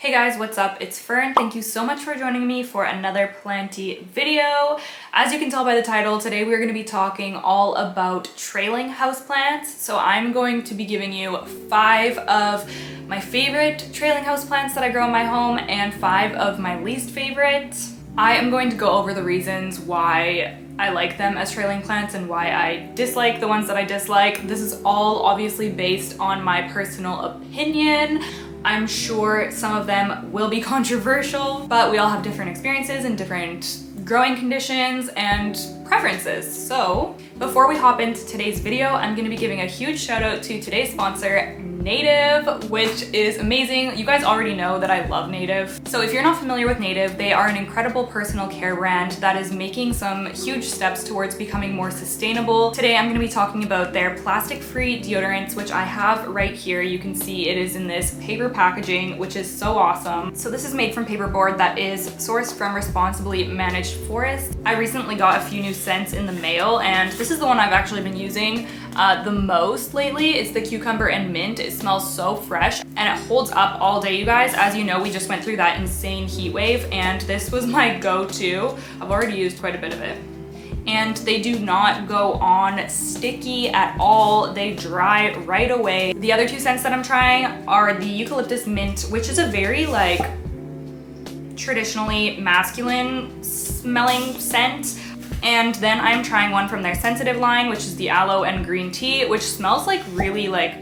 Hey guys, what's up? It's Fern. Thank you so much for joining me for another Planty video. As you can tell by the title, today we're going to be talking all about trailing houseplants. So I'm going to be giving you 5 of my favorite trailing houseplants that I grow in my home and 5 of my least favorite. I am going to go over the reasons why I like them as trailing plants and why I dislike the ones that I dislike. This is all obviously based on my personal opinion. I'm sure some of them will be controversial, but we all have different experiences and different growing conditions and preferences. So before we hop into today's video, I'm going to be giving a huge shout out to today's sponsor, Native, which is amazing. You guys already know that I love Native. So if you're not familiar with Native, they are an incredible personal care brand that is making some huge steps towards becoming more sustainable. Today I'm going to be talking about their plastic-free deodorants, which I have right here. You can see it is in this paper packaging, which is so awesome. So this is made from paperboard that is sourced from responsibly managed forests. I recently got a few new scents in the mail, and this is the one I've actually been using the most lately. It's the cucumber and mint. It smells so fresh and it holds up all day, you guys. As you know, we just went through that insane heat wave and this was my go-to. I've already used quite a bit of it. And they do not go on sticky at all. They dry right away. The other 2 scents that I'm trying are the eucalyptus mint, which is a very like traditionally masculine smelling scent. And then I'm trying one from their sensitive line, which is the aloe and green tea, which smells like really like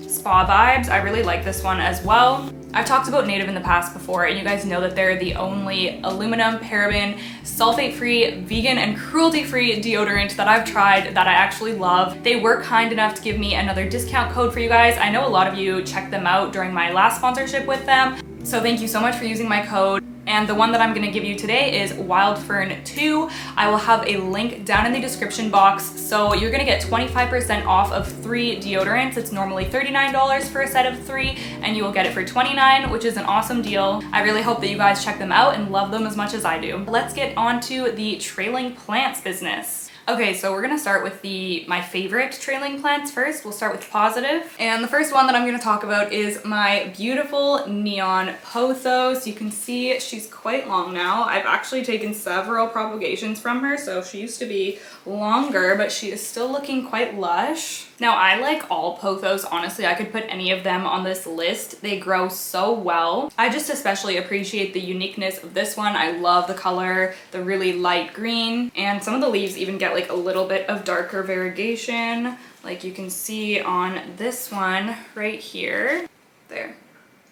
spa vibes. I really like this one as well. I've talked about Native in the past before, and you guys know that they're the only aluminum, paraben, sulfate-free, vegan, and cruelty-free deodorant that I've tried that I actually love. They were kind enough to give me another discount code for you guys. I know a lot of you checked them out during my last sponsorship with them, so thank you so much for using my code. And the one that I'm gonna give you today is WildFern2. I will have a link down in the description box. So you're gonna get 25% off of 3 deodorants. It's normally $39 for a set of 3, and you will get it for $29, which is an awesome deal. I really hope that you guys check them out and love them as much as I do. Let's get on to the trailing plants business. Okay, so we're gonna start with my favorite trailing plants first. We'll start with positive. And the first one that I'm gonna talk about is my beautiful neon pothos. You can see she's quite long now. I've actually taken several propagations from her, so she used to be longer, but she is still looking quite lush. Now I like all pothos, honestly. I could put any of them on this list. They grow so well. I just especially appreciate the uniqueness of this one. I love the color, the really light green, and some of the leaves even get like a little bit of darker variegation, like you can see on this one right here. There.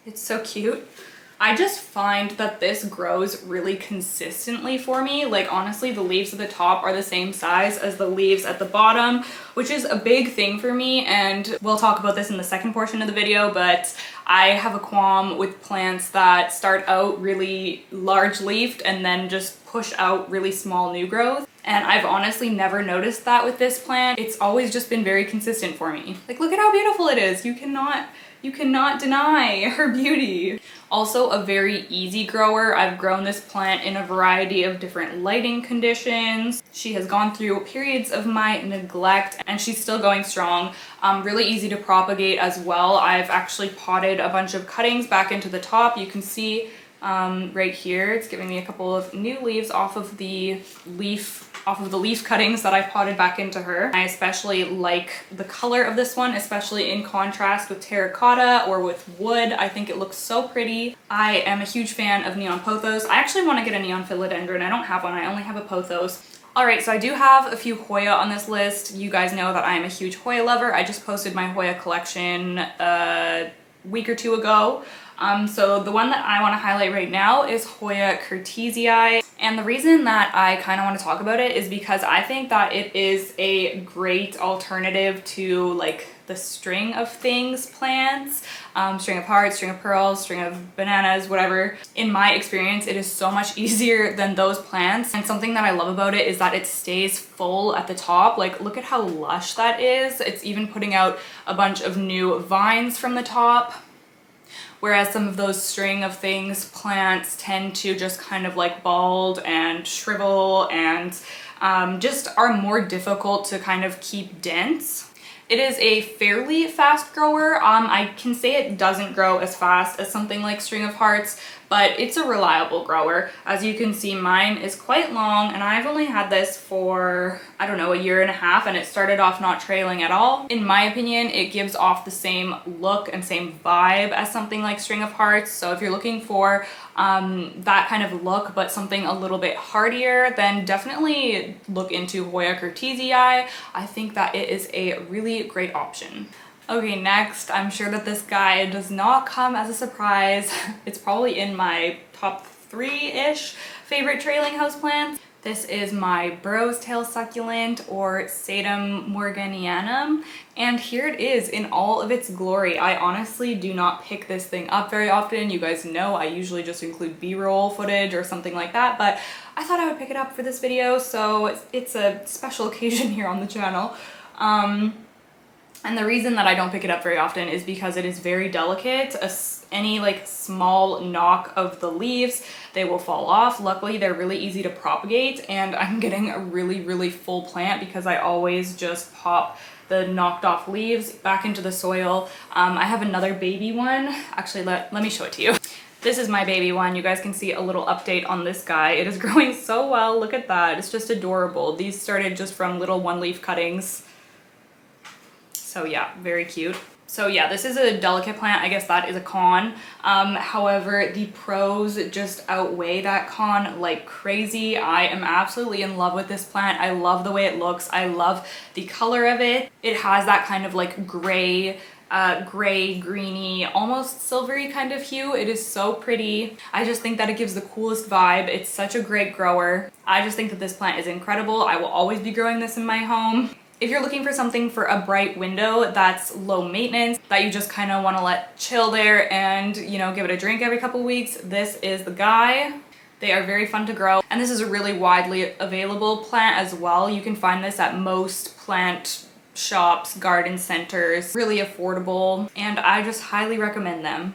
It's so cute. I just find that this grows really consistently for me. Like honestly, the leaves at the top are the same size as the leaves at the bottom, which is a big thing for me, and we'll talk about this in the second portion of the video, but I have a qualm with plants that start out really large leafed and then just push out really small new growth. And I've honestly never noticed that with this plant. It's always just been very consistent for me. Like, look at how beautiful it is. You cannot deny her beauty. Also a very easy grower. I've grown this plant in a variety of different lighting conditions. She has gone through periods of my neglect and she's still going strong. Really easy to propagate as well. I've actually potted a bunch of cuttings back into the top. You can see right here, it's giving me a couple of new leaves off of the leaf cuttings that I potted back into her. I especially like the color of this one, especially in contrast with terracotta or with wood. I think it looks so pretty. I am a huge fan of neon pothos. I actually want to get a neon philodendron. I don't have one, I only have a pothos. Alright, so I do have a few Hoya on this list. You guys know that I am a huge Hoya lover. I just posted my Hoya collection a week or 2 ago. So the one that I want to highlight right now is Hoya cartesia. And the reason that I kind of want to talk about it is because I think that it is a great alternative to like the string of things plants, string of hearts, string of pearls, string of bananas, whatever. In my experience, it is so much easier than those plants. And something that I love about it is that it stays full at the top. Like, look at how lush that is. It's even putting out a bunch of new vines from the top. Whereas some of those string of things plants tend to just kind of like bald and shrivel and just are more difficult to kind of keep dense. It is a fairly fast grower. I can say it doesn't grow as fast as something like String of Hearts, but it's a reliable grower. As you can see, mine is quite long, and I've only had this for, I don't know, a year and a half, and it started off not trailing at all. In my opinion, it gives off the same look and same vibe as something like String of Hearts. So if you're looking for that kind of look, but something a little bit hardier, then definitely look into Hoya cartesii. I think that it is a really great option. Okay, next, I'm sure that this guy does not come as a surprise. It's probably in my top 3-ish favorite trailing houseplants. This is my burrow's tail succulent, or Satum Morganianum, and here it is in all of its glory. I honestly do not pick this thing up very often. You guys know I usually just include B-roll footage or something like that, but I thought I would pick it up for this video, so it's a special occasion here on the channel. And the reason that I don't pick it up very often is because it is very delicate. Any like small knock of the leaves, they will fall off. Luckily, they're really easy to propagate, and I'm getting a really full plant because I always just pop the knocked off leaves back into the soil. I have another baby one. Actually, let me show it to you. This is my baby one. You guys can see a little update on this guy. It is growing so well. Look at that. It's just adorable. These started just from little one-leaf cuttings. So yeah, very cute. So yeah, this is a delicate plant. I guess that is a con. However, the pros just outweigh that con like crazy. I am absolutely in love with this plant. I love the way it looks. I love the color of it. It has that kind of like gray, greeny, almost silvery kind of hue. It is so pretty. I just think that it gives the coolest vibe. It's such a great grower. I just think that this plant is incredible. I will always be growing this in my home. If you're looking for something for a bright window that's low maintenance, that you just kind of want to let chill there and, you know, give it a drink every couple weeks, this is the guy. They are very fun to grow, and this is a really widely available plant as well. You can find this at most plant shops, garden centers, really affordable, and I just highly recommend them.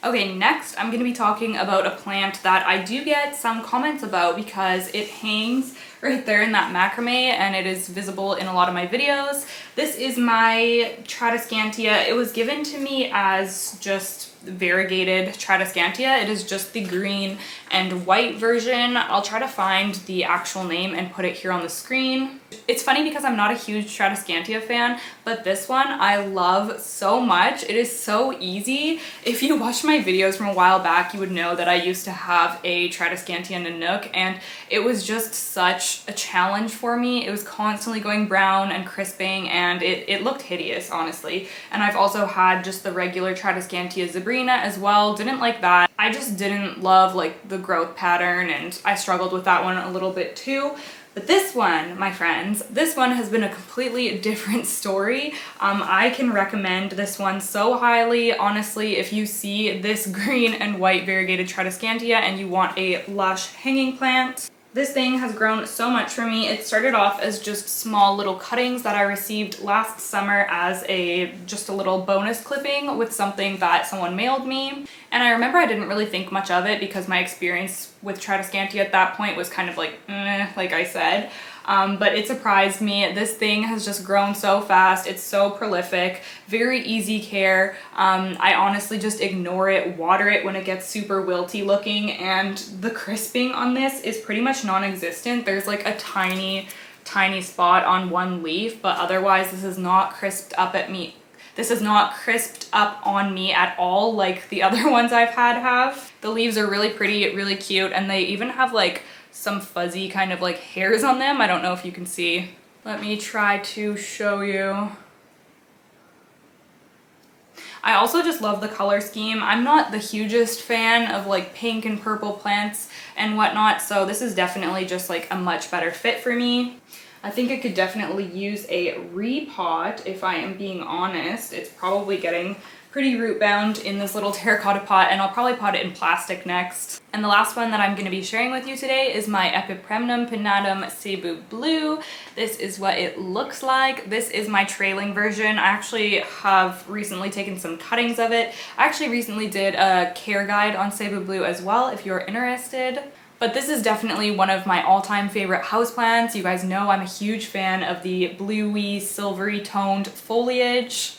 Okay, next I'm going to be talking about a plant that I do get some comments about because it hangs right there in that macrame and it is visible in a lot of my videos. This is my Tratascantia. It was given to me as just Variegated Tratascantia. It is just the green and white version. I'll try to find the actual name and put it here on the screen. It's funny because I'm not a huge Tratascantia fan, but this one I love so much. It is so easy. If you watched my videos from a while back, you would know that I used to have a Tratascantia Nanook, and it was just such a challenge for me. It was constantly going brown and crisping, and it looked hideous, honestly. And I've also had just the regular Tratascantia Zebrina as well. Didn't like that. I just didn't love like the growth pattern, and I struggled with that one a little bit too. But this one, my friends, this one has been a completely different story. I can recommend this one so highly. Honestly, if you see this green and white Variegated Tratascantia and you want a lush hanging plant, this thing has grown so much for me. It started off as just small little cuttings that I received last summer as just a little bonus clipping with something that someone mailed me. And I remember I didn't really think much of it because my experience with Tratascantia at that point was kind of like, like I said. But it surprised me. This thing has just grown so fast. It's so prolific, very easy care. I honestly just ignore it, water it when it gets super wilty looking, and the crisping on this is pretty much non-existent. There's like a tiny spot on one leaf, but otherwise this is not crisped up at me. This is not crisped up on me at all like the other ones I've had have. The leaves are really pretty, really cute, and they even have like some fuzzy kind of like hairs on them. I don't know if you can see. Let me try to show you. I also just love the color scheme. I'm not the hugest fan of like pink and purple plants and whatnot, so this is definitely just like a much better fit for me. I think I could definitely use a repot if I am being honest. It's probably getting pretty root bound in this little terracotta pot, and I'll probably pot it in plastic next. And the last one that I'm going to be sharing with you today is my Epipremnum pinnatum Cebu Blue. This is what it looks like. This is my trailing version. I actually have recently taken some cuttings of it. I actually recently did a care guide on Cebu Blue as well if you're interested. But this is definitely one of my all-time favorite houseplants. You guys know I'm a huge fan of the bluey, silvery toned foliage,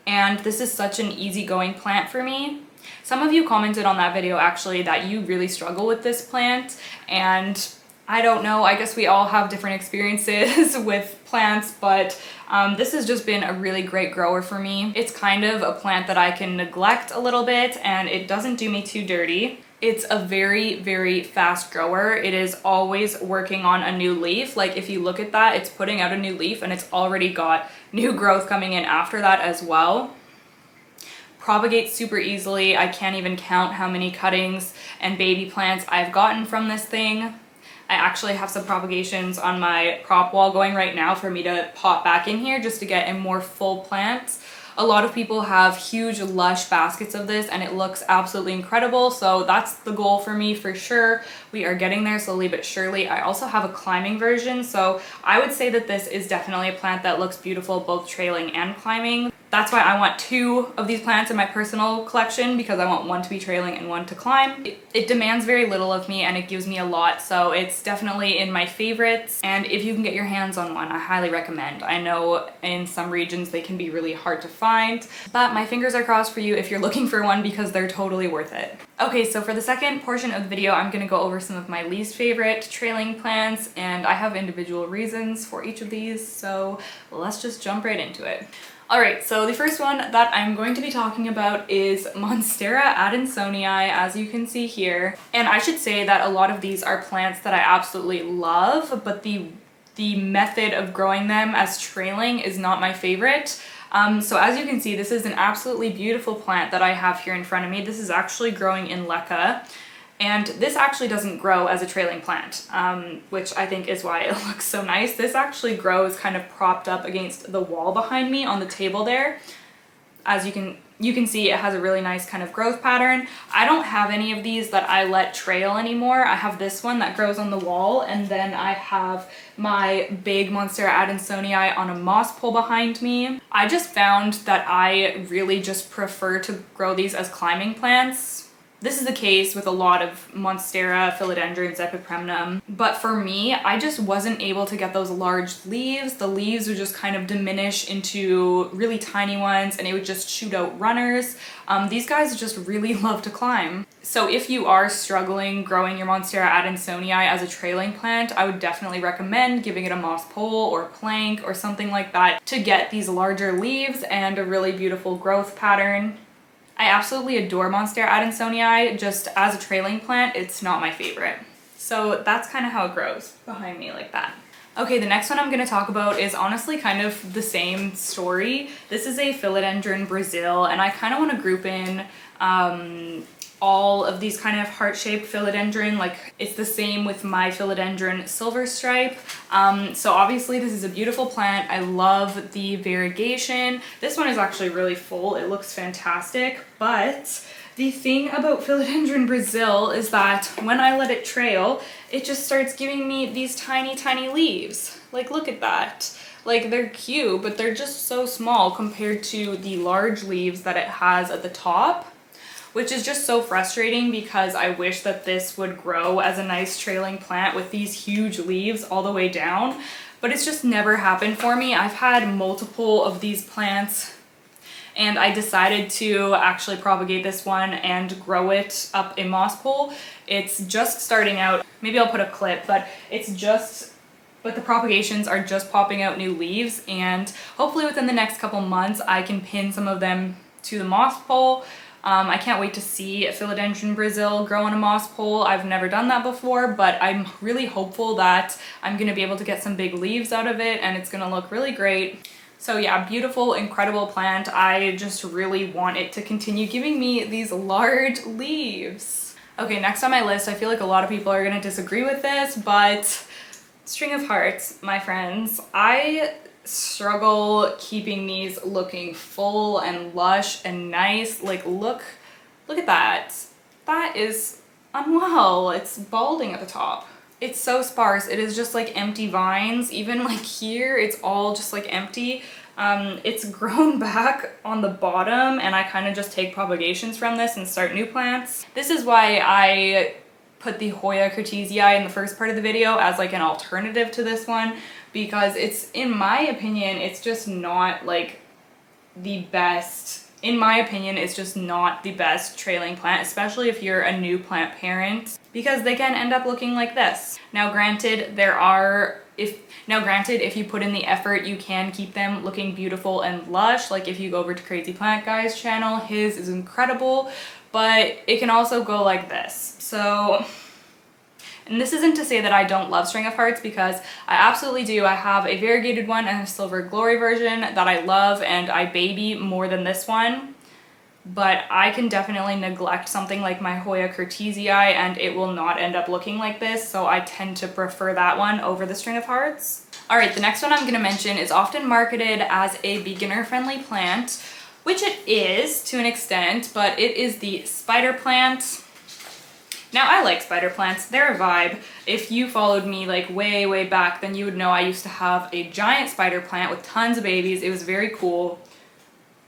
and this is such an easygoing plant for me. Some of you commented on that video actually that you really struggle with this plant, and I don't know, I guess we all have different experiences with plants, but this has just been a really great grower for me. It's kind of a plant that I can neglect a little bit and it doesn't do me too dirty. It's a very, very fast grower. It is always working on a new leaf. Like if you look at that, it's putting out a new leaf and it's already got new growth coming in after that as well. Propagates super easily. I can't even count how many cuttings and baby plants I've gotten from this thing. I actually have some propagations on my prop wall going right now for me to pop back in here just to get a more full plant. A lot of people have huge lush baskets of this and it looks absolutely incredible, so that's the goal for me for sure. We are getting there slowly but surely. I also have a climbing version, so I would say that this is definitely a plant that looks beautiful both trailing and climbing. That's why I want 2 of these plants in my personal collection, because I want one to be trailing and one to climb. It demands very little of me and it gives me a lot, so it's definitely in my favorites. And if you can get your hands on one, I highly recommend. I know in some regions they can be really hard to find, but my fingers are crossed for you if you're looking for one because they're totally worth it. Okay, so for the second portion of the video, I'm gonna go over some of my least favorite trailing plants, and I have individual reasons for each of these, so let's just jump right into it. Alright, so the first one that I'm going to be talking about is Monstera Adensoni, as you can see here. And I should say that a lot of these are plants that I absolutely love, but the method of growing them as trailing is not my favorite. So as you can see, this is an absolutely beautiful plant that I have here in front of me. This is actually growing in leca. And this actually doesn't grow as a trailing plant, which I think is why it looks so nice. This actually grows kind of propped up against the wall behind me on the table there. As you can see, it has a really nice kind of growth pattern. I don't have any of these that I let trail anymore. I have this one that grows on the wall, and then I have my big Monstera Adensoni on a moss pole behind me. I just found that I really just prefer to grow these as climbing plants. This is the case with a lot of Monstera, Philodendrons, Epipremnum, but for me, I just wasn't able to get those large leaves. The leaves would just kind of diminish into really tiny ones and it would just shoot out runners. These guys just really love to climb. So if you are struggling growing your Monstera Adensoni as a trailing plant, I would definitely recommend giving it a moss pole or a plank or something like that to get these larger leaves and a really beautiful growth pattern. I absolutely adore Monstera Adensoni, just as a trailing plant, it's not my favorite. So that's kind of how it grows behind me like that. Okay, the next one I'm going to talk about is honestly kind of the same story. This is a Philodendron Brazil, and I kind of want to group in all of these kind of heart-shaped philodendron. Like it's the same with my philodendron silver stripe. So obviously this is a beautiful plant. I love the variegation. This one is actually really full. It looks fantastic, but the thing about Philodendron Brazil is that when I let it trail, it just starts giving me these tiny, tiny leaves. Like look at that. Like they're cute, but they're just so small compared to the large leaves that it has at the top, which is just so frustrating because I wish that this would grow as a nice trailing plant with these huge leaves all the way down, but it's just never happened for me. I've had multiple of these plants and I decided to actually propagate this one and grow it up a moss pole. It's just starting out. Maybe I'll put a clip, but the propagations are just popping out new leaves, and hopefully within the next couple months I can pin some of them to the moss pole. I can't wait to see a Philodendron Brazil grow on a moss pole. I've never done that before, but I'm really hopeful that I'm going to be able to get some big leaves out of it and it's going to look really great. So yeah, beautiful, incredible plant. I just really want it to continue giving me these large leaves. Okay, next on my list, I feel like a lot of people are going to disagree with this, but string of hearts, my friends. I struggle keeping these looking full and lush and nice. Like look at that. That is unwell. It's balding at the top. It's so sparse. It is just like empty vines. Even like here, it's all just like empty. It's grown back on the bottom and I kind of just take propagations from this and start new plants. This is why I put the Hoya cartesia in the first part of the video as like an alternative to this one, because it's, in my opinion, it's just not like the best. In my opinion, it's just not the best trailing plant, especially if you're a new plant parent, because they can end up looking like this. Now granted, if you put in the effort, you can keep them looking beautiful and lush. Like if you go over to Crazy Plant Guy's channel, his is incredible, but it can also go like this. So, and this isn't to say that I don't love String of Hearts, because I absolutely do. I have a variegated one and a Silver Glory version that I love and I baby more than this one. But I can definitely neglect something like my Hoya cartesia and it will not end up looking like this, so I tend to prefer that one over the String of Hearts. Alright, the next one I'm going to mention is often marketed as a beginner-friendly plant, which it is to an extent, but it is the spider plant. Now, I like spider plants. They're a vibe. If you followed me like way back, then you would know I used to have a giant spider plant with tons of babies. It was very cool.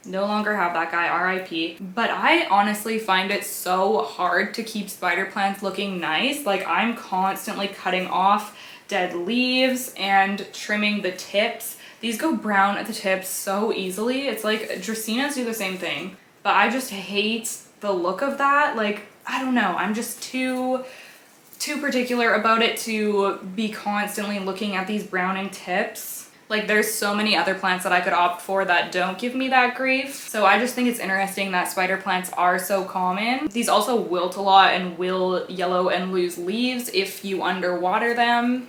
No longer have that guy, RIP. But I honestly find it so hard to keep spider plants looking nice. Like, I'm constantly cutting off dead leaves and trimming the tips. These go brown at the tips so easily. It's like Dracaenas do the same thing. But I just hate the look of that. Like, I don't know, I'm just too particular about it to be constantly looking at these browning tips. Like, there's so many other plants that I could opt for that don't give me that grief. So I just think it's interesting that spider plants are so common. These also wilt a lot and will yellow and lose leaves if you underwater them.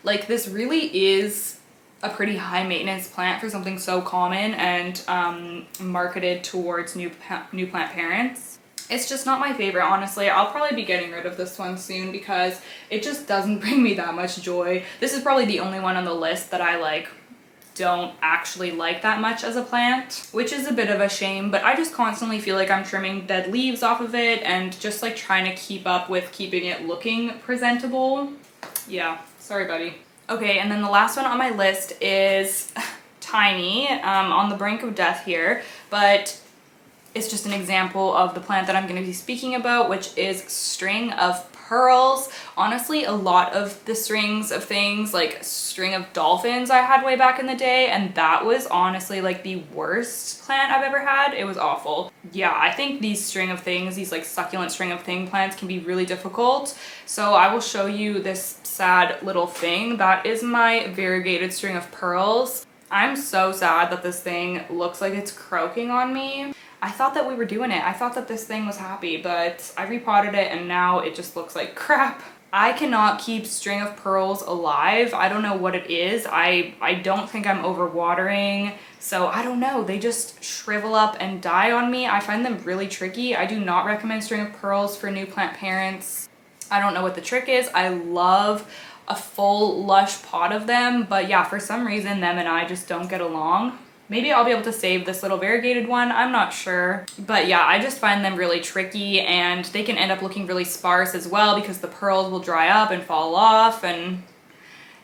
Like, this really is a pretty high maintenance plant for something so common and marketed towards new plant parents. It's just not my favorite, honestly. I'll probably be getting rid of this one soon because it just doesn't bring me that much joy. This is probably the only one on the list that I like don't actually like that much as a plant, which is a bit of a shame, but I just constantly feel like I'm trimming dead leaves off of it and just like trying to keep up with keeping it looking presentable. Yeah, sorry buddy. Okay, and then the last one on my list is tiny, on the brink of death here, but it's just an example of the plant that I'm going to be speaking about, which is string of pearls. Honestly, a lot of the strings of things, like string of dolphins I had way back in the day, and that was honestly like the worst plant I've ever had. It was awful. Yeah, I think these string of things, these like succulent string of thing plants can be really difficult. So I will show you this sad little thing. That is my variegated string of pearls. I'm so sad that this thing looks like it's croaking on me. I thought that we were doing it. I thought that this thing was happy, but I repotted it and now it just looks like crap. I cannot keep string of pearls alive. I don't know what it is. I don't think I'm overwatering, so I don't know. They just shrivel up and die on me. I find them really tricky. I do not recommend string of pearls for new plant parents. I don't know what the trick is. I love a full lush pot of them, but yeah, for some reason them and I just don't get along. Maybe I'll be able to save this little variegated one, I'm not sure. But yeah, I just find them really tricky and they can end up looking really sparse as well because the pearls will dry up and fall off, and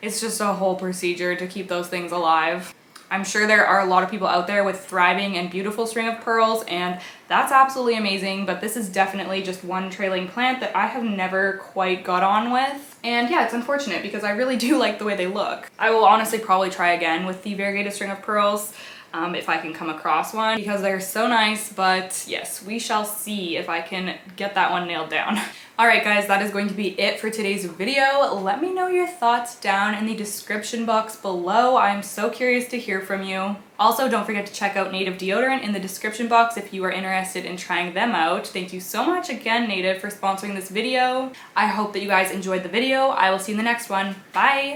it's just a whole procedure to keep those things alive. I'm sure there are a lot of people out there with thriving and beautiful string of pearls, and that's absolutely amazing, but this is definitely just one trailing plant that I have never quite got on with. And yeah, it's unfortunate because I really do like the way they look. I will honestly probably try again with the variegated string of pearls if I can come across one, because they're so nice, but yes, we shall see if I can get that one nailed down. Alright guys, that is going to be it for today's video. Let me know your thoughts down in the description box below. I'm so curious to hear from you. Also, don't forget to check out Native deodorant in the description box if you are interested in trying them out. Thank you so much again, Native, for sponsoring this video. I hope that you guys enjoyed the video. I will see you in the next one. Bye!